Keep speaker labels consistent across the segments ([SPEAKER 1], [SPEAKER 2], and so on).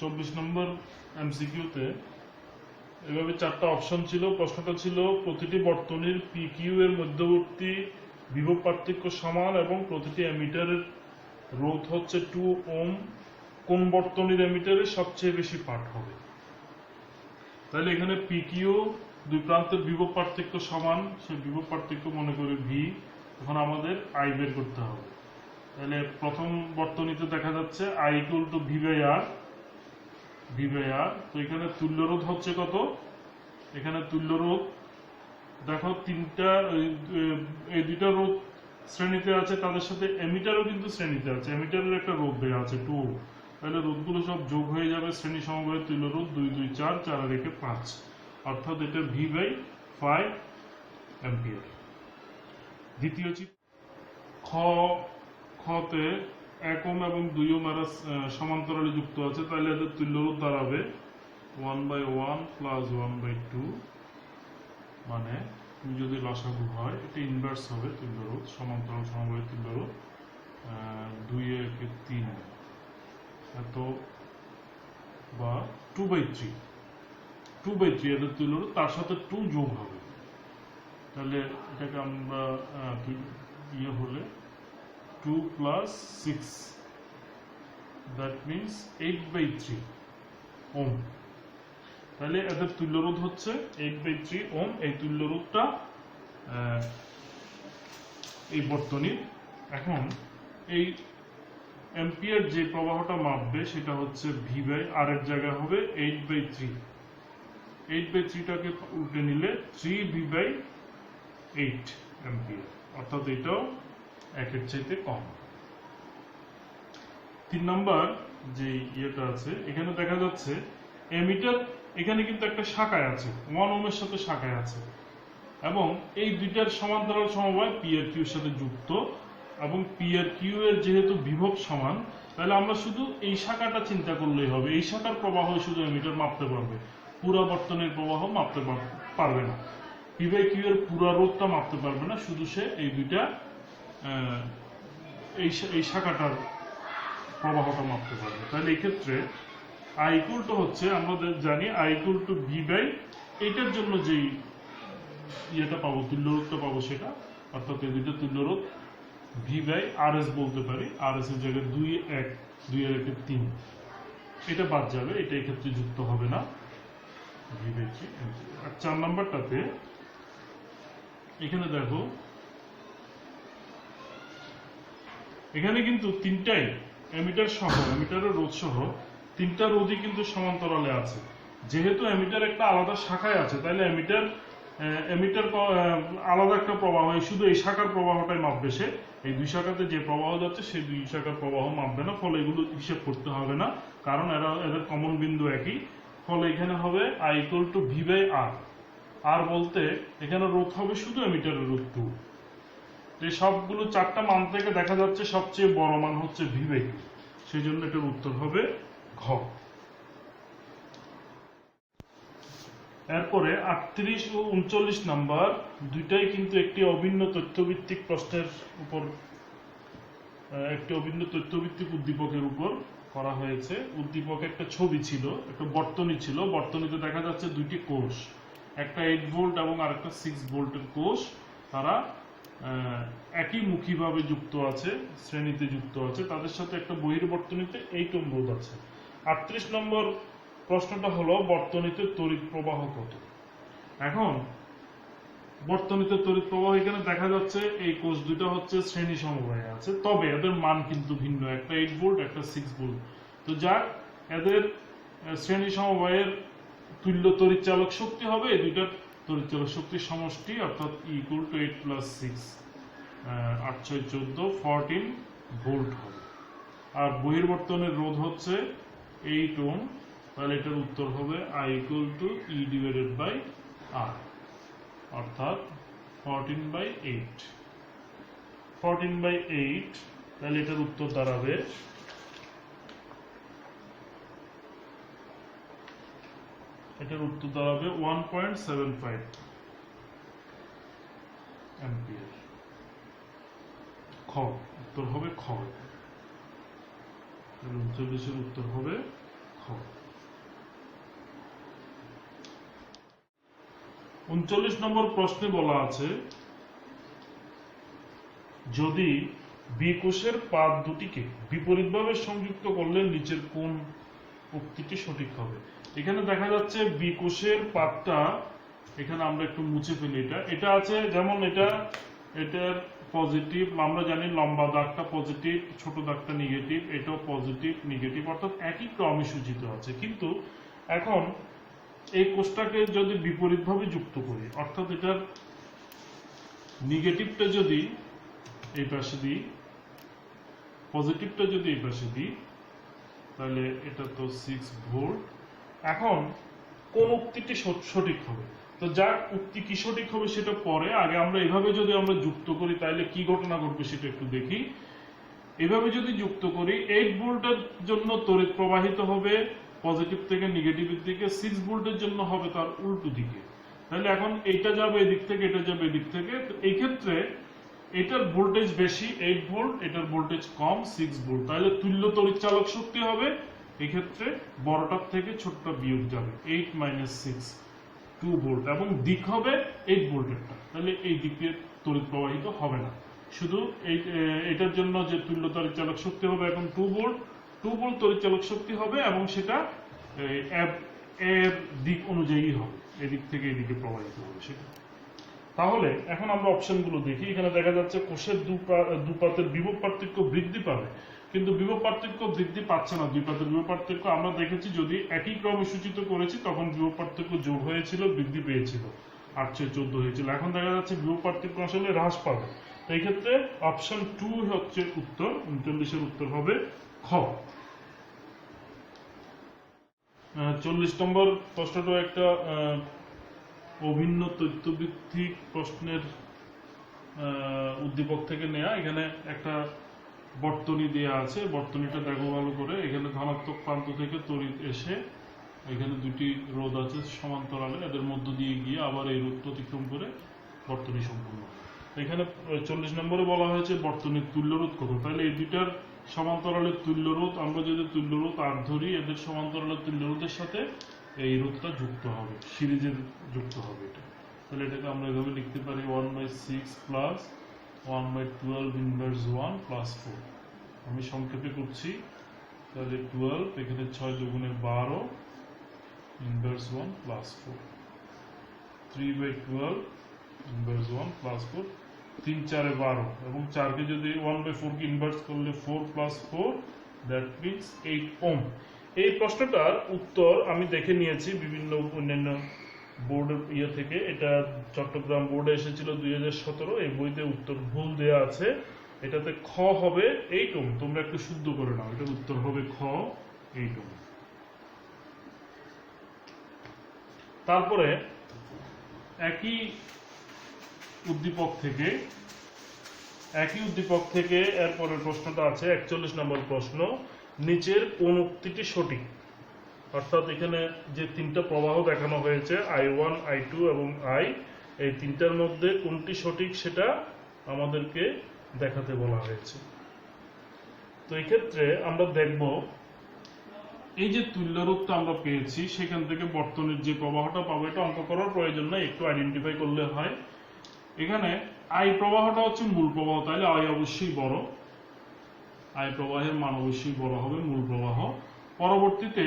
[SPEAKER 1] 24 নম্বর এমসিকিউতে এভাবে 4টা অপশন ছিল। প্রশ্নটা ছিল প্রতিটি বর্তনীর PQ এর মধ্যবর্তী বিভব পার্থক্য সমান এবং প্রতিটি অ্যামিটারের রোধ হচ্ছে 2 ওহম, কোন বর্তনীর অ্যামিটারে সবচেয়ে বেশি পাঠ হবে। তাহলে এখানে PQ দুই প্রান্তের বিভব পার্থক্য সমান, সেই বিভব পার্থক্য মনে করি V। এখন আমাদের I বের করতে হবে। তাহলে প্রথম বর্তনীতে দেখা যাচ্ছে I equal to V by R। তো এখানে তুল্যরোধ হচ্ছে কত? এখানে তুল্যরোধ দেখো তিনটা, এই দুইটা রোধ শ্রেণীতে আছে, তাদের সাথে এমিটারও কিন্তু শ্রেণীতে আছে। এমিটারের একটা রোধ দেওয়া আছে 2। তাহলে রোধগুলো সব যোগ হয়ে যাবে। শ্রেণী সমবায়ের তুল্যরোধ 2 2 4 4 আর 1 5, অর্থাৎ এটা V বাই 5 অ্যাম্পিয়ার। দ্বিতীয় খতে 1 ওহম এবং 2 ওহম এরা সমান্তরালে যুক্ত আছে, তাহলে এদের তুল্যরোধ দাঁড়াবে 1/1 প্লাস 1/2, মানে যদি লসাগু হয় এটা ইনভার্স হবে তুল্যরোধ, সমান্তরাল সমবায়ের তুল্যরোধ 2 1 3 এত, বা 2/3 এদের তুল্যরোধ, তার সাথে 2 যোগ হবে। তাহলে এটাকে আমরা ইয়ে হলে 2 plus 6, that means 8/3 ওহম। তাহলে এদের তুল্যরোধ হচ্ছে 8/3 ওহম। এই তুল্যরোধটা এই বর্তনীর। এখন এই অ্যাম্পিয়ার যে প্রবাহটা মাপবে সেটা হচ্ছে V বাই R এর জায়গা হবে 8/3। 8/3টাকে উল্টে নিলে 3V বাই 8 অ্যাম্পিয়ার, অর্থাৎ এটাও 1 এর চাইতে কম। 3 নম্বর যে ইয়েটা আছে, এখানে দেখা যাচ্ছে এমিটার এখানে কিন্তু একটা শাখায় আছে, 1 ওহমের সাথে শাখায় আছে, এবং এই দুইটার সমান্তরাল সমবায় P আর Q এর সাথে যুক্ত, এবং P আর Q এর যেহেতু বিভব সমান, তাহলে আমরা শুধু এই শাখাটা চিন্তা করলেই হবে। এই শাখার প্রবাহ শুধু এমিটার মাপতে পারবে, পুরো বর্তনীর প্রবাহ মাপতে পারবে না। P বাই Q এর পুরো রোধটা মাপতে পারবে না, শুধু সে এই দুইটা এই শাখাটার প্রবাহটা মাপতে পারবে। তাহলে এই ক্ষেত্রে I ইকুয়াল টু হচ্ছে, আমরা জানি I equal to V by, এইটার জন্য যেই ইয়েটা পাবো, তুল্যরোধটা পাবো সেটা, অর্থাৎ এই দুইটা তুল্যরোধ V বাই RS বলতে পারি। RS এর জায়গায় 2 1 2 এর 1 3, এটা বাদ যাবে, এটা এই ক্ষেত্রে যুক্ত হবে না। V by 3। আর 4 নম্বরটাতে এখানে দেখো, এখানে কিন্তু তিনটাই এমিটার সহ, এমিটারের রোধ সহ তিনটা রোধই কিন্তু সমান্তরালে আছে। যেহেতু এমিটার একটা আলাদা শাখায় আছে, তাহলে এমিটার আলাদা একটা প্রবাহ, শুধু এই শাখার প্রবাহটাই মাপবে সে। এই দুই শাখাতে যে প্রবাহ যাচ্ছে সেই দুই শাখার প্রবাহ মাপবে না, ফলে এগুলো হিসেব করতে হবে না, কারণ এদের কমন বিন্দু একই। ফলে এখানে হবে I equal to V by R। আর বলতে এখানে রোধ হবে শুধু এমিটারের রোধ 2। এই সবগুলো 4টা মান থেকে দেখা যাচ্ছে সবচেয়ে বড় মান হচ্ছে V বাই 2, সেই জন্য এটার উত্তর হবে ঘ। এরপরে 38 ও 39 নাম্বার দুইটাই কিন্তু একটি অভিন্ন তথ্যভিত্তিক প্রশ্নের উপর, একটি অভিন্ন তথ্যভিত্তিক উদ্দীপকের উপর করা হয়েছে। উদ্দীপকে একটা ছবি ছিল, একটা বর্তনী ছিল। বর্তনীতে দেখা যাচ্ছে দুইটি কোষ, একটা 8 ভোল্ট এবং আরেকটা 6 ভোল্টের কোষ। তারা একই মুখীভাবে যুক্ত আছে, শ্রেণীতে যুক্ত আছে। তাদের সাথে একটা বহির্বর্তনীতে 8 ওহম রোধ আছে। 38 নম্বর প্রশ্নটা হলো বর্তনীতে তড়িৎ প্রবাহ কত। এখন বর্তনীতে তড়িৎ প্রবাহ এখানে দেখা যাচ্ছে এই কোষ দুটো হচ্ছে শ্রেণী সমবায়ে আছে, তবে এদের মান কিন্তু ভিন্ন, একটা 8 ভোল্ট একটা 6 ভোল্ট। তো যাক, এদের শ্রেণী সমবায়ের তুল্য তড়িৎ চালক শক্তি হবে এই দুইটার তড়িৎ চালক শক্তির সমষ্টি, অর্থাৎ E equal to 8 plus 6 8 6 14 14 volt হবে। আর বহির্বর্তনের রোধ হচ্ছে 8 ওহম, তাহলে এটার উত্তর হবে I equal to E divided by R, অর্থাৎ 14/8। 14/8, তাহলে এটার উত্তর দাঁড়াবে এটার উত্তর দাঁড়াবে 1.75 অ্যাম্পিয়ার। খ, উত্তর হবে খ। 39 এর উত্তর হবে খ। 39 নম্বর প্রশ্নে বলা আছে যদি বি কোষের পাত দুটিকে বিপরীতভাবে সংযুক্ত করলে নিচের কোন উক্তিটি সঠিক হবে। এখানে দেখা যাচ্ছে বি কোষের পাতটা, এখানে আমরা একটু মুছে ফেলি, এটা আছে যেমন এটার পজিটিভ, আমরা জানি লম্বা দাগটা পজিটিভ, ছোট দাগটা নেগেটিভ, এটাও পজিটিভ নেগেটিভ, অর্থাৎ একই ক্রমে সূচিত আছে। কিন্তু এখন এই কোষটাকে যদি বিপরীতভাবে যুক্ত করি, অর্থাৎ এটার নেগেটিভটা যদি এই পাশে দিই, পজিটিভটা যদি এই পাশে দিই, তাহলে এটা তো 6 ভোল্ট। এখন কোন উক্তিটি সঠিক হবে? তো যার উক্তি কি সঠিক হবে সেটা পরে, আগে আমরা এভাবে যদি আমরা যুক্ত করি তাহলে কি ঘটনা ঘটবে সেটা একটু দেখি। এভাবে যদি যুক্ত করি, 8 ভোল্টের জন্য তড়িৎ প্রবাহিত হবে পজিটিভ থেকে নেগেটিভের দিকে, 6 ভোল্টের জন্য হবে তার উল্টো দিকে। তাহলে এখন এটা যাবে এদিক থেকে, এটা যাবে এদিক থেকে। তো এই ক্ষেত্রে এটার ভোল্টেজ বেশি 8 ভোল্ট, এটার ভোল্টেজ কম 6 ভোল্ট, তাহলে তুল্য তড়িৎ চালক শক্তি হবে এই ক্ষেত্রে বড়টার থেকে ছোটটা বিয়োগ যাবে, 8 - 6 2 ভোল্ট, এবং দিক হবে 8 ভোল্টেরটা। তাহলে এই দিকে তড়িৎ প্রবাহিত হবে না, শুধু এটার জন্য যে তুল্য তড়িৎ চালক শক্তি হবে এখন 2 ভোল্ট তড়িৎ চালক শক্তি হবে, এবং সেটা এর দিক অনুযায়ী হবে, এদিক থেকে এদিকে প্রবাহিত হবে সেটা। তাহলে এখন আমরা অপশনগুলো দেখি। এখানে দেখা যাচ্ছে কোষের দুপাতের বিভব পার্থক্য বৃদ্ধি পাবে, কিন্তু বিভব পার্থক্য বৃদ্ধি পাচ্ছে না। দুই পাতের বিভব পার্থক্য আমরা দেখেছি যদি একই ক্রমে সূচিত করেছি তখন বিভব পার্থক্য যোগ হয়েছিল, বৃদ্ধি পেয়েছিল, 8/14 হয়েছিল। এখন দেখা যাচ্ছে বিভব পার্থক্য আসলে হ্রাস পাবে। তো এই ক্ষেত্রে অপশন 2 হচ্ছে উত্তর, 39-এর উত্তর হবে খ। 40 নম্বর প্রশ্নটা একটা অভিন্ন তথ্যভিত্তিক প্রশ্নের উদ্দীপক থেকে নেয়া। এখানে একটা বর্তনী দেয়া আছে, বর্তনীটা দেখো ভালো করে। এখানে ধনাত্মক প্রান্ত থেকে তড়িৎ এসে এখানে দুটি রোধ আছে সমান্তরালে, এদের মধ্য দিয়ে গিয়ে আবার এই রোধ অতিক্রম করে বর্তনী সম্পূর্ণ। এখানে 40 নম্বরে বলা হয়েছে বর্তনীর তুল্যরোধ কত। তাহলে এই দুইটার সমান্তরালের তুল্যরোধ, আমরা যদি তুল্যরোধ আর ধরি, এদের সমান্তরালের তুল্যরোধের সাথে এই রোধটা যুক্ত হবে, সিরিজের যুক্ত হবে এটা। তাহলে এটাকে আমরা এভাবে লিখতে পারি 1/6 প্লাস 1/12 ইনভার্স 1 প্লাস 4। আমি সংক্ষেপে করছি, তাহলে 12, এখানে 6 × 12 ইনভার্স 1 প্লাস 4, 3/12 ইনভার্স 1 প্লাস 4, 3 × 4 = 12, এবং 4কে যদি 1/4 কে ইনভার্স করলে 4 + 4, দ্যাট মিনস 8 ওহম। এই প্রশ্নটার উত্তর আমি দেখে নিয়েছি বিভিন্ন অন্যান্য বোর্ডের থেকে। এটা চট্টগ্রাম বোর্ডে এসেছিল 2017, এই বইতে উত্তর ভুল দেয়া আছে। এটাতে খ হবে 8 ওহম, তোমরা একটু শুদ্ধ করে নাও, এটার উত্তর হবে খ 8 ওহম। তারপরে একই উদ্দীপক থেকে এরপরের প্রশ্নটা আছে 41 নম্বর প্রশ্ন, নিচের কোন উক্তিটি সঠিক? অর্থাৎ এখানে যে তিনটা প্রবাহ দেখানো হয়েছে I1, I2 এবং I, এই তিনটার মধ্যে কোনটি সঠিক সেটা আমাদেরকে দেখাতে বলা হয়েছে। তো এই ক্ষেত্রে আমরা দেখব এই যে তুল্যরোধটা আমরা পেয়েছি সেখান থেকে বর্তনীর যে প্রবাহটা পাবো, এটা অঙ্ক করার প্রয়োজন নাই, একটু আইডেন্টিফাই করলে হয়। এখানে I প্রবাহটা হচ্ছে মূল প্রবাহ, তাহলে I অবশ্যই বড়, I প্রবাহের মান অবশ্যই বড় হবে, মূল প্রবাহ। পরবর্তীতে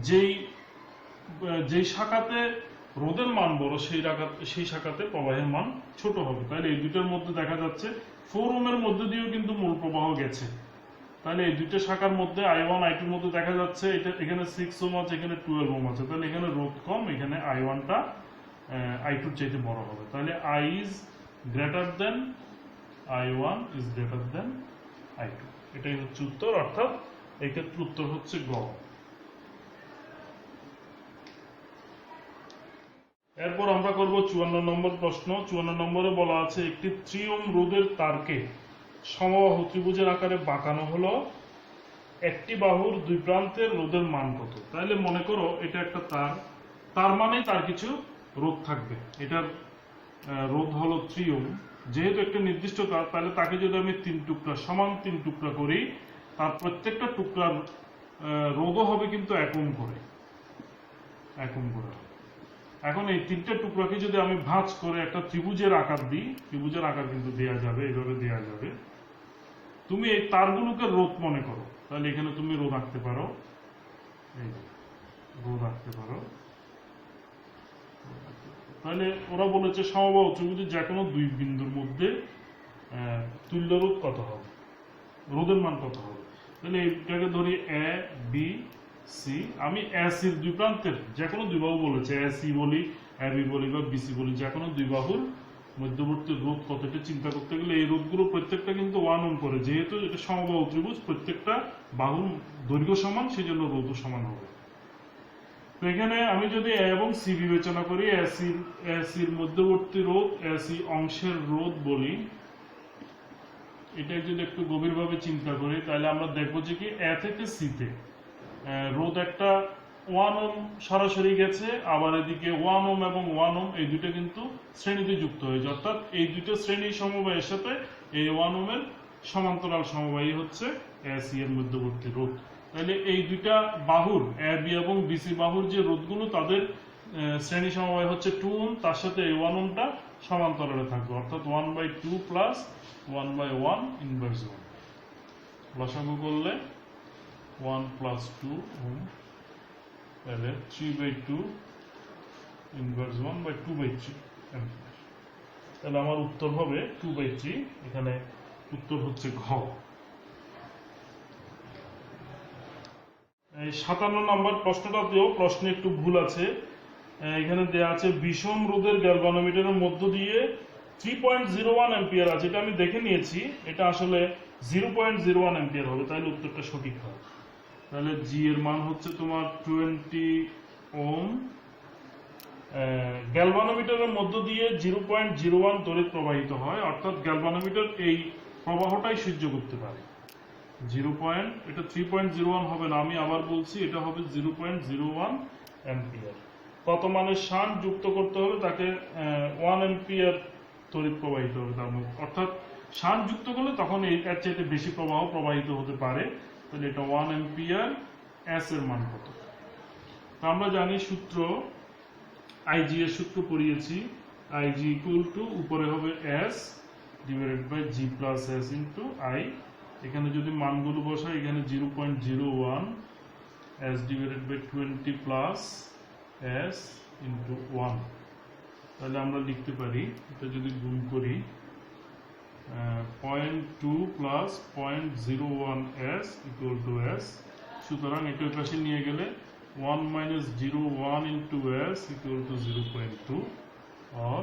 [SPEAKER 1] যেই শাখাতে রোধের মান বড় সেই শাখাতে প্রবাহের মান ছোট হবে। তাহলে এই দুইটার মধ্যে দেখা যাচ্ছে 4 ওহমের মধ্যে দিয়েও কিন্তু মূল প্রবাহ গেছে। তাহলে এই দুইটা শাখার মধ্যে I1, I2 এর মধ্যে দেখা যাচ্ছে এখানে 6 ওহম আছে, এখানে 12 ওহম আছে। তাহলে এখানে রোধ কম, এখানে I1টা I2 চাইতে বড় হবে। তাহলে I is greater than I1 is greater than I2, এটাই হচ্ছে উত্তর। অর্থাৎ এই ক্ষেত্রে উত্তর হচ্ছে গ। এরপর আমরা করব 54 নম্বর প্রশ্ন। 54 নম্বরে বলা আছে একটি 3 ওহম রোধের তারকে সমবাহু ত্রিভুজের আকারে বাঁকানো হলো, একটি বাহুর দুই প্রান্তের রোধের মান কত? তাহলে মনে করো এটা একটা তার মানে তার কিছু রোধ থাকবে, এটার রোধ হলো 3 ওহম। যেহেতু একটা নির্দিষ্ট তার, তাহলে তাকে যদি আমি 3 টুকরা সমান 3 টুকরা করি, তার প্রত্যেকটা টুকরার রোধও হবে কিন্তু 1 ওহম করে। এখন এই তিনটে টুকরাকে যদি আমি ভাঁজ করে একটা ত্রিভুজের আকার দিই, ত্রিভুজের আকার কিন্তু দেয়া যাবে, এইভাবে দেয়া যাবে। তুমি এই তারগুলোকে রোধ মনে করো, তাহলে এখানে তুমি রোধ আঁকতে পারো, এই রোধ আঁকতে পারো। তাহলে ওরা বলেছে সমবাহু ত্রিভুজের যে কোনো দুই বিন্দুর মধ্যে তুল্য রোধ কত হবে, রোধের মান কত হবে। তাহলে এটাকে ধরি এ বি সি। আমি এ সির দুই প্রান্তের যে কোনো দুই বাহু বলেছে, এ সি বলি, এ বি বলি বা বিসি বলি, যে কোনো দুই বাহুর মধ্যবর্তী রোধ কত, এটা চিন্তা করতে গেলে এই রোধগুলো প্রত্যেকটা কিন্তু 1 ওহম করে, যেহেতু এটা সমবাহু ত্রিভুজ, প্রত্যেকটা বাহুর দৈর্ঘ্য সমান, সেই জন্য রোধও সমান হবে। তো এখানে আমি যদি এ এবং সি বিবেচনা করি, এ সির মধ্যবর্তী রোধ, এ সি অংশের রোধ বলি, এটা যদি একটু গভীরভাবে চিন্তা করি, তাহলে আমরা দেখবো যে কি এ থেকে সিতে রোধ একটা 1 ওহম সরাসরি গেছে, আবার এদিকে 1 ওহম এবং 1 ওহম এই দুটো কিন্তু শ্রেণীতে যুক্ত হয়েছে, অর্থাৎ এই দুটো শ্রেণী সমবায়ের সাথে এই 1 ওহমের সমান্তরাল সমবায়ী হচ্ছে এ সি এর মধ্যবর্তী রোধ। তাহলে এই দুইটা বাহুর, এ বি এবং বিসি বাহুর যে রোধগুলো, তাদের শ্রেণী সমবায় হচ্ছে 2 ওহম, তার সাথে এই 1 ওহমটা সমান্তরালে থাকবে, অর্থাৎ 1/2 প্লাস 1/1 ইনভার্স 1। লসাগু করলে 1 প্লাস 2 ওহম, তাহলে 3/2 ইনভার্স 1/2/3 অ্যাম্পিয়ার। তাহলে আমার উত্তর হবে 2/3। এখানে উত্তর হচ্ছে ঘ। এই 57 নম্বর প্রশ্নটাতেও প্রশ্নে একটু ভুল আছে। এখানে দেয়া আছে বিষম রোধের গ্যালভানোমিটারের মধ্য দিয়ে 3.01 অ্যাম্পিয়ার আছে। এটা আমি দেখে নিয়েছি, এটা আসলে 0.01 অ্যাম্পিয়ার হবে, তাহলে উত্তরটা সঠিক হয়। তাহলে জি এর মান হচ্ছে তোমার 20 ওহম। গ্যালভানোমিটারের মধ্য দিয়ে 0.01 তড়িৎ প্রবাহিত হয়, অর্থাৎ গ্যালভানোমিটার এই প্রবাহটাই সহ্য করতে পারে। এটা 3.01 হবে না, আমি আবার বলছি, এটা হবে 0.01 অ্যাম্পিয়ার। কত মানের শান্ট যুক্ত করতে হবে, তাকে 1 অ্যাম্পিয়ার তড়িৎ প্রবাহিত হবে তার মধ্যে, অর্থাৎ শান্ট যুক্ত করলে তখন এর চাইতে বেশি প্রবাহ প্রবাহিত হতে পারে। তাহলে এটা 1 অ্যাম্পিয়ার। এস এর মান কত? আমরা জানি সূত্র, আইজি এর সূত্র পড়িয়েছি, আইজি ইকুয়াল টু উপরে হবে S divided by G plus S into I. এখানে যদি মানগুলো বসাই, এখানে 0.01 S divided by 20 plus S into 1। তাহলে আমরা লিখতে পারি, এটা যদি গুণ করি, 0.2 plus 0.01 S equal to S. সুতরাং এটা ওই পাশে নিয়ে গেলে 1 minus 0.1 into s equal to 0.2, or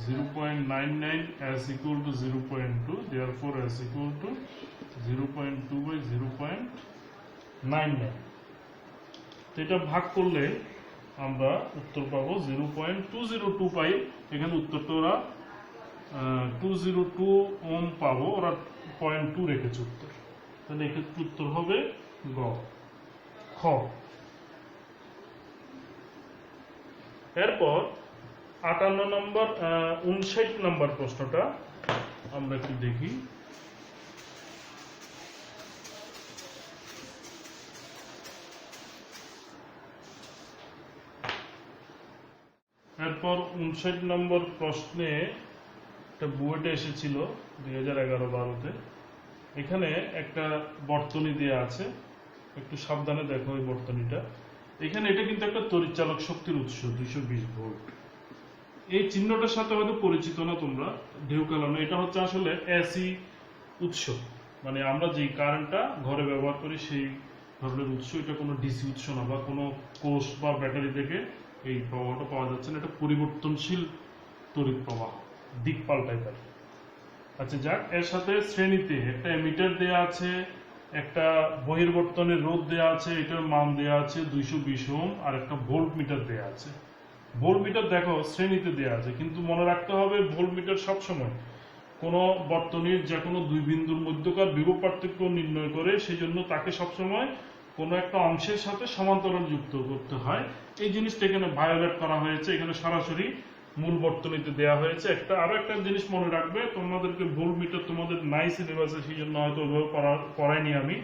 [SPEAKER 1] 0.99 s equal to 0.2, therefore s equal to 0.2 by 0.99। তো এটা ভাগ করলে আমরা উত্তর পাবো 0.202 পাই। এখানে উত্তরটা ওরা 202 ওহম পাবো, ওরা 0.2 রেখেছে উত্তর। তাহলে এক্ষেত্রে উত্তর হবে গ। এরপর 58 নম্বর 59 নম্বর প্রশ্নটা আমরা একটু দেখি। এরপর 59 নম্বর প্রশ্নে একটা বুয়েটে এসেছিল 2011-12-তে। এখানে একটা বর্তনী দেয়া আছে, একটু সাবধানে দেখো এই বর্তনীটা। এখানে এটা কিন্তু একটা তড়িৎচালক শক্তির উৎস 220 ভোল্ট। এই চিহ্নটার সাথে হয়তো পরিচিত না তোমরা, ঢেউ খেলানো। এটা হচ্ছে আসলে এসি উৎস, মানে আমরা যে কারেন্টটা ঘরে ব্যবহার করি সেই ধরনের উৎস। এটা কোনো ডিসি উৎস না, বা কোনো কোষ বা ব্যাটারি থেকে এই প্রবাহটা পাওয়া যাচ্ছে না। এটা পরিবর্তনশীল তড়িৎ প্রবাহ, দিক পাল্টায় পারে। আচ্ছা যাক, এর সাথে শ্রেণীতে একটা এমিটার দেয়া আছে, একটা বহির্বর্তনের রোধ দেয়া আছে, এটার মান দেয়া আছে 220 ওহম, আর একটা ভোল্ট মিটার দেয়া আছে। ভোল্ট মিটার দেখো শ্রেণীতে দেয়া আছে, কিন্তু মনে রাখতে হবে ভোল্ট মিটার সবসময় কোনো বর্তনীর যে কোনো দুই বিন্দুর মধ্যকার বিভব পার্থক্য নির্ণয় করে, সেই জন্য তাকে সবসময় কোনো একটা অংশের সাথে সমান্তরাল যুক্ত করতে হয়। এই জিনিসটা এখানে ভায়োলেট করা হয়েছে, এখানে সরাসরি মূল বর্তনীতে দেয়া হয়েছে। আরো একটা জিনিস মনে রাখবে, তোমাদেরকে ভোল্ট মিটার তোমাদের নাই সিলেবাসে, সেই জন্য হয়তো ওইভাবে পড়াইনি আমি।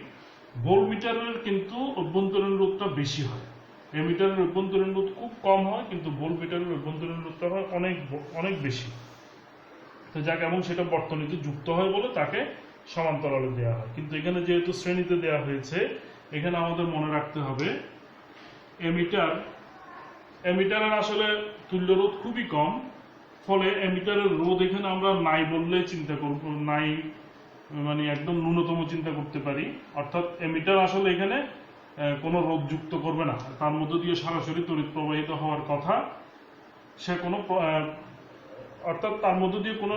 [SPEAKER 1] ভোল্টমিটারের কিন্তু অভ্যন্তরীণ রোধটা বেশি হয়, এমিটারের অভ্যন্তরীণ রোধ খুব কম হয়, কিন্তু ভোল্টমিটারের অভ্যন্তরীণ রোধটা হয় অনেক অনেক বেশি। তো যাকে এমন সেটা বর্তনীতে যুক্ত হয় বলে তাকে সমান্তরালে দেওয়া হয়। কিন্তু এখানে যেহেতু শ্রেণীতে দেওয়া হয়েছে, এখানে আমাদের মনে রাখতে হবে এমিটারের আসলে তুল্য রোধ খুবই কম, ফলে এমিটারের রোধ এখানে আমরা নাই বললে চিন্তা করব, নাই মানে একদম ন্যূনতম চিন্তা করতে পারি। অর্থাৎ এমিটার আসলে এখানে কোনো রোধ যুক্ত করবে না, তার মধ্য দিয়ে সরাসরি তড়িৎ প্রবাহিত হওয়ার কথা, সে কোনো অর্থাৎ তার মধ্য দিয়ে কোনো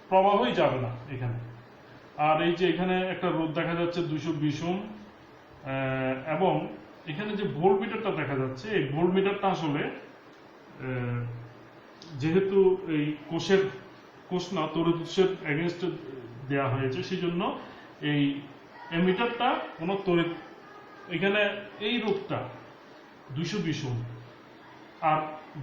[SPEAKER 1] প্রবাহই যাবে না এখানে। আর এই যে এখানে একটা রোধ দেখা যাচ্ছে 220 ওহম, এবং এখানে যে ভোল্টমিটারটা দেখা যাচ্ছে, এই ভোল্টমিটারটা আসলে যেহেতু এই কোষ না তড়িৎ উৎসের এগেনস্টে দেওয়া হয়েছে, সেই জন্য এই এমিটারটা কোনো তড়িৎ, এখানে এই রোধটা 220 ওহম, আর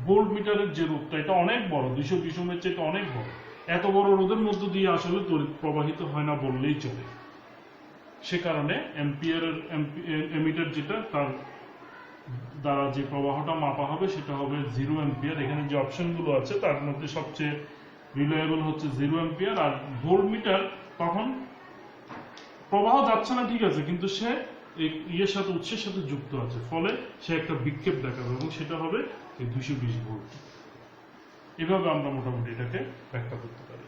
[SPEAKER 1] ভোল্টমিটারের যে রোধটা এটা অনেক বড়, 220 ওহমের চেয়ে অনেক বড়। এত বড় রোধের মধ্য দিয়ে আসলে তড়িৎ প্রবাহিত হয় না বললেই চলে। সে কারণে এমিটার যেটা, তার দ্বারা যে প্রবাহটা মাপা হবে সেটা হবে 0 অ্যাম্পিয়ার। এখানে যে অপশনগুলো আছে তার মধ্যে সবচেয়ে রিলায়েবল হচ্ছে 0 অ্যাম্পিয়ার। আর ভোল্টমিটার তখন প্রবাহ যাচ্ছে না ঠিক আছে, কিন্তু সে ইয়ের সাথে, উৎসের সাথে যুক্ত আছে, ফলে সে একটা বিক্ষেপ দেখাবে এবং সেটা হবে 220 ভোল্ট। এভাবে আমরা মোটামুটি এটাকে ব্যাখ্যা করতে পারি।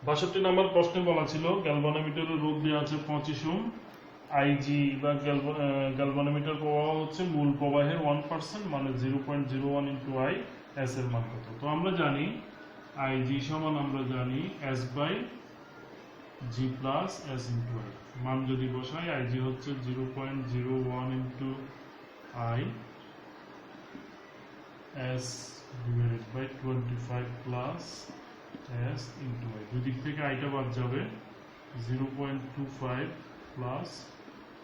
[SPEAKER 1] 62 নম্বর প্রশ্নে বলা ছিল গ্যালভানোমিটারের রোধ দেওয়া আছে 25 ওহম, আইজি বা গ্যালভানোমিটার প্রবাহ হচ্ছে মূল প্রবাহের 1%, মানে 0.01 ইন্টু আই, এস এর মান কত? তো আমরা জানি আইজি সমান, আমরা জানি S by G plus S into I. মান যদি বসাই, আইজি হচ্ছে 0.01 into I, S divided by 25 plus S into I. দুই দিক থেকে আইটা বাদ যাবে, 0.25 plus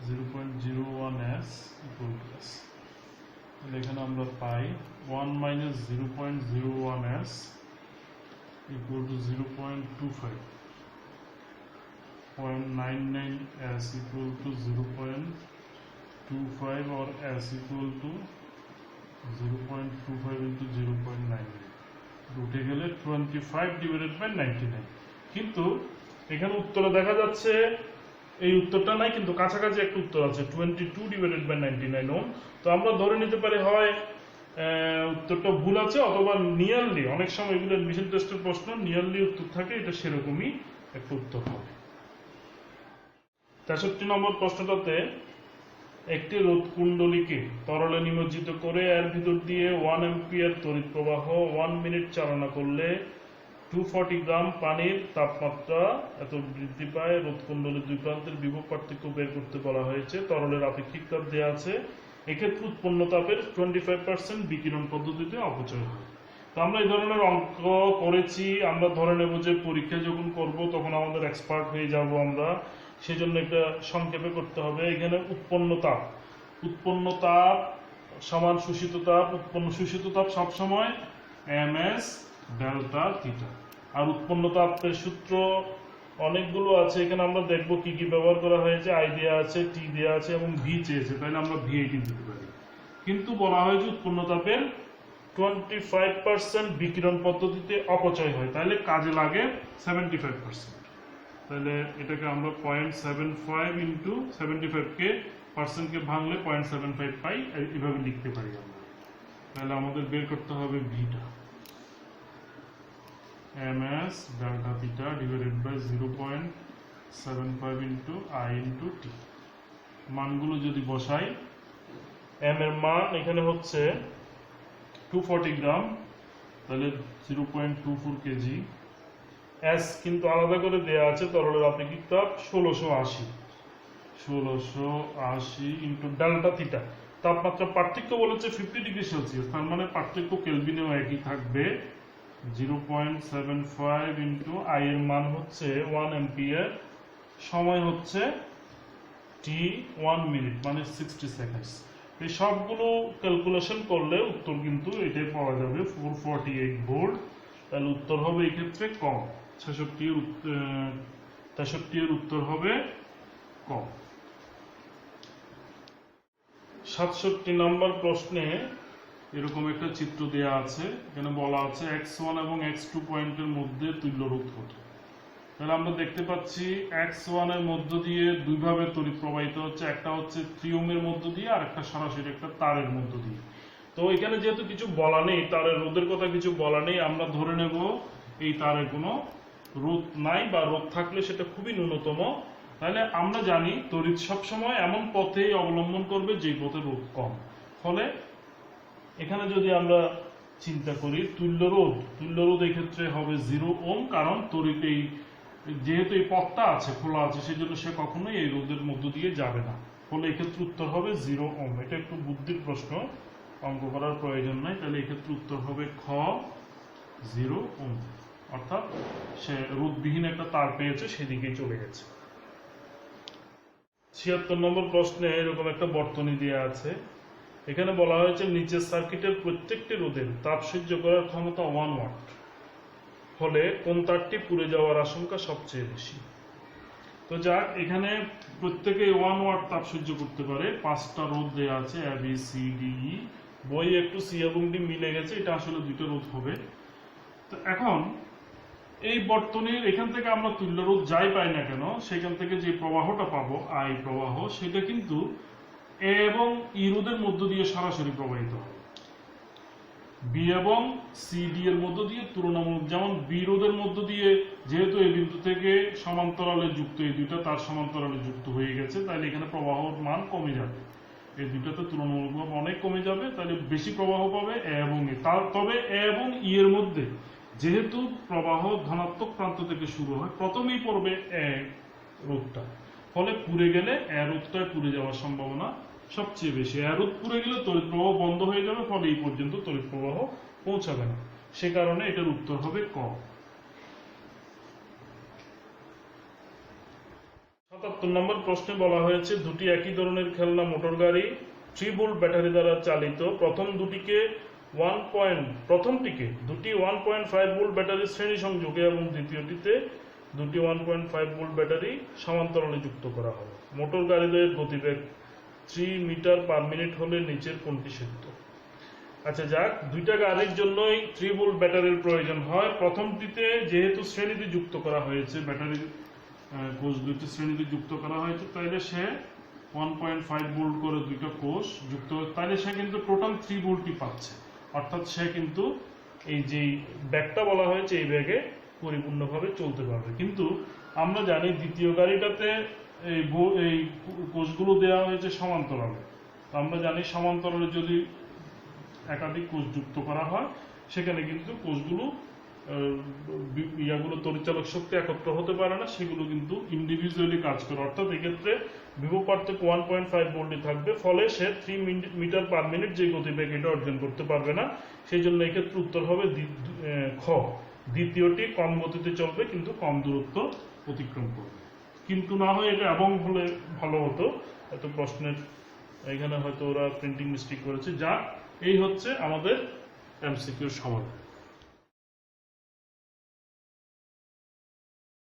[SPEAKER 1] 0.01 S equal to S. এখানে আমরা পাই 1 minus 0.01 S equal to 0.25, 0.99 s equal to 0.25 or s equal to 0.25 into 0.99, উঠে গেলে 25 divided by 99। কিন্তু এখানে উত্তরে দেখা যাচ্ছে এই উত্তরটা নাই, কিন্তু কাছাকাছি একটা উত্তর আছে 22 divided by 99 ওহম। তো আমরা ধরে নিতে পারি হয় উত্তরটা ভুল আছে, অথবা নিয়ারলি, অনেক সময় এগুলো এডমিশন টেস্টের প্রশ্ন নিয়ারলি উত্তর থাকে, এটা সেরকমই একটা উত্তর হবে। 63 নম্বর প্রশ্নটাতে একটি রোধ কুণ্ডলীকে তরলে নিমজ্জিত করে এর ভিতর দিয়ে 1 অ্যাম্পিয়ার তড়িৎ প্রবাহ 1 মিনিট চালনা করলে 240 গ্রাম পানির তাপমাত্রা এত বৃদ্ধি পায়। রোধ কুণ্ডলীর দুই প্রান্তের বিভব পার্থক্য বের করতে বলা হয়েছে। তরলের আপেক্ষিক তাপ দেওয়া আছে। এক্ষেত্রে উৎপন্ন তাপের 25% বিকিরণ পদ্ধতিতে অপচয় হয়। তো আমরা এই ধরনের অঙ্ক করেছি, আমরা ধরে নেব যে পরীক্ষা যখন করব তখন আমাদের এক্সপার্ট হয়ে যাব আমরা, সেজন্য এটা সংক্ষেপে করতে হবে। এখানে উৎপন্ন তাপ সমান শোষিত তাপ, শোষিত তাপ সবসময় এমএস ডেল্টা থিটা। আর উৎপন্ন তাপের সূত্র অনেকগুলো আছে, এখানে আমরা দেখব কি কি ব্যবহার করা হয়েছে। আই দেওয়া আছে, টি দেওয়া আছে এবং ভি চেয়েছে, তাহলে আমরা ভি18 দিতে পারি। কিন্তু বলা হয়েছে উৎপন্ন তাপের 25% বিকিরণ পদ্ধতিতে অপচয় হয়, তাহলে কাজে লাগে 75%। তাহলে এটাকে আমরা 0.75 ইন্টু 75 কে পার্সেন্টকে ভাঙলে 0.75 পাই, এভাবে লিখতে পারি আমরা। তাহলে আমাদের বের করতে হবে ভিটা, ms delta theta divided by 0.75 into I into t। মানগুলো যদি বসাই, m এর মান এখানে হচ্ছে 240 গ্রাম, তাহলে 0.24 কেজি। s কিন্তু আলাদা করে দেয়া আছে, তরলের আপেক্ষিক তাপ 1680 ইন্টু ডেল্টা থিটা। তাপমাত্রা পার্থক্য বলেছে 50 ডিগ্রি সেলসিয়াস, তার মানে পার্থক্য কেলভিনেও একই থাকবে। 0.75 ইন্টু আই এর মান হচ্ছে 1 অ্যাম্পিয়ার, সময় হচ্ছে t 1 মিনিট, মানে 60 সেকেন্ডস। এই সবগুলো ক্যালকুলেশন করলে উত্তর কিন্তু এটাই পাওয়া যাবে 448 ভোল্ট। তাহলে উত্তর হবে এই ক্ষেত্রে কম, 63 এর উত্তর হবে কম। 67 নম্বর প্রশ্নে এরকম একটা চিত্র দেয়া আছে, এখানে বলা আছে x1 এবং x2 পয়েন্টের মধ্যে তুল্য রোধ কত। তাহলে আমরা দেখতে পাচ্ছি x1 এর মধ্য দিয়ে দুইভাবে তড়িৎ প্রবাহিত হচ্ছে, একটা হচ্ছে 3 ওহমের মধ্য দিয়ে আর একটা সরাসরি একটা তারের মধ্য দিয়ে। তো এখানে যেহেতু কিছু বলা নেই, তারের রোধের কথা কিছু বলা নেই, আমরা ধরে নেব এই তারের কোনো রোধ নাই বা রোধ থাকলে সেটা খুবই ন্যূনতম। তাহলে আমরা জানি তড়িৎ সবসময় এমন পথেই অবলম্বন করবে যে পথে রোধ কম। ফলে এখানে যদি আমরা চিন্তা করি তুল্য রোধ এই ক্ষেত্রে হবে 0 ওহম, কারণ তড়িৎ এই যেহেতু এই পথটা আছে খোলা আছে সেই জন্য সে কখনোই এই রোধের মধ্য দিয়ে যাবে না। ফলে এই ক্ষেত্রে উত্তর হবে 0 ওহম। এটা একটু বুদ্ধির প্রশ্ন, অঙ্ক করার প্রয়োজন নাই। তাহলে এই ক্ষেত্রে উত্তর হবে খ 0 ওহম, অর্থাৎ সে রোধবিহীন একটা তার পেয়েছে সেদিকেই চলে গেছে। 76 নম্বর প্রশ্নে এরকম একটা বর্তনী দেওয়া আছে, এখানে বলা হয়েছে নিচের সার্কিটের প্রত্যেকটি রোধের তাপ সহ্য করার ক্ষমতা 1 ওয়াট হলে কোন তারটি পুড়ে যাওয়ার আশঙ্কা সবচেয়ে বেশি। তো যাক, এখানে প্রত্যেকে 1 ওয়াট তাপ সহ্য করতে পারে। 5টা রোধ দেওয়া আছে A B C D E, বই একটু C এবং D মিলে গেছে, এটা আসলে দুটো রোধ হবে। তো এখন এই বর্তনীর এখান থেকে আমরা তুল্য রোধ যাই পাই না কেন, সেখান থেকে যে প্রবাহটা পাবো I প্রবাহ, সেটা কিন্তু A এবং E রোধের মধ্য দিয়ে সরাসরি প্রবাহিত হবে। B এবং C D এর মধ্য দিয়ে তুলনামূলক, যেমন B রোধের মধ্য দিয়ে যেহেতু এই বিন্দু থেকে সমান্তরালে যুক্ত, এই দুইটা তার সমান্তরালে যুক্ত হয়ে গেছে, তাহলে এখানে প্রবাহের মান কমে যাবে, এই দুইটাতে তুলনামূলকভাবে অনেক কমে যাবে, তাহলে বেশি প্রবাহ পাবে A এবং E। তবে A এবং E এর মধ্যে যেহেতু প্রবাহ ধনাত্মক প্রান্ত থেকে শুরু হয়, প্রথমেই পড়বে A রোধটা, ফলে পুড়ে গেলে A রোধটায় পুড়ে যাওয়ার সম্ভাবনা সবচেয়ে বেশি। A রোধ পুড়ে গেলে তড়িৎ প্রবাহ বন্ধ হয়ে যাবে, ফলে এই পর্যন্ত তড়িৎ প্রবাহ পৌঁছাবে না। সে কারণে এটার উত্তর হবে ক। 77 নম্বর প্রশ্নে বলা হয়েছে দুটি একই ধরনের খেলনা মোটর গাড়ি 3 ভোল্ট ব্যাটারি দ্বারা চালিত। প্রথমটিকে দুটি 1.5 ভোল্ট ব্যাটারি শ্রেণী সংযোগে এবং দ্বিতীয়টিতে দুটি 1.5 ভোল্ট ব্যাটারি সমান্তরালে যুক্ত করা হবে। মোটর গাড়িদের গতিবেগ 3 মিটার পার মিনিট হলে নিচের কোনটি সত্য। আচ্ছা যাক, দুইটা গাড়ির জন্যই 3 ভোল্ট ব্যাটারির প্রয়োজন হয়। প্রথমটিতে যেহেতু শ্রেণীতে যুক্ত করা হয়েছে, ব্যাটারির কোষ দুইটি শ্রেণীতে যুক্ত করা হয়েছে, তাইলে সে 1.5 ভোল্ট করে দুইটা কোষ যুক্ত, তাইলে সে কিন্তু টোটাল 3 ভোল্টই পাচ্ছে, অর্থাৎ সে কিন্তু এই যে ব্যাগটা বলা হয়েছে এই ব্যাগে পরিপূর্ণভাবে চলতে পারবে। কিন্তু আমরা জানি দ্বিতীয় গাড়িটাতে এই কোষগুলো দেওয়া হয়েছে সমান্তরালে। আমরা জানি সমান্তরালে যদি একাধিক কোষ যুক্ত করা হয়, সেখানে কিন্তু কোষগুলো তড়িৎচালক শক্তি একত্র হতে পারে না, সেগুলো কিন্তু ইন্ডিভিজুয়ালি কাজ করে। অর্থাৎ এক্ষেত্রে বিভব পার্থক্য 1.5 ভোল্টই থাকবে, ফলে সে 3 মিটার পার মিনিট যে গতিবেগ এটা অর্জন করতে পারবে না। সেই জন্য এক্ষেত্রে উত্তর হবে খ, দ্বিতীয়টি কম গতিতে চলবে কিন্তু কম দূরত্ব অতিক্রম করবে। কিন্তু না হয় এটা এবং হলে ভালো হতো, এত প্রশ্নের এখানে হয়তো ওরা প্রিন্টিং মিস্টেক করেছে। যা এই হচ্ছে আমাদের এমসিকিউর সমাধান।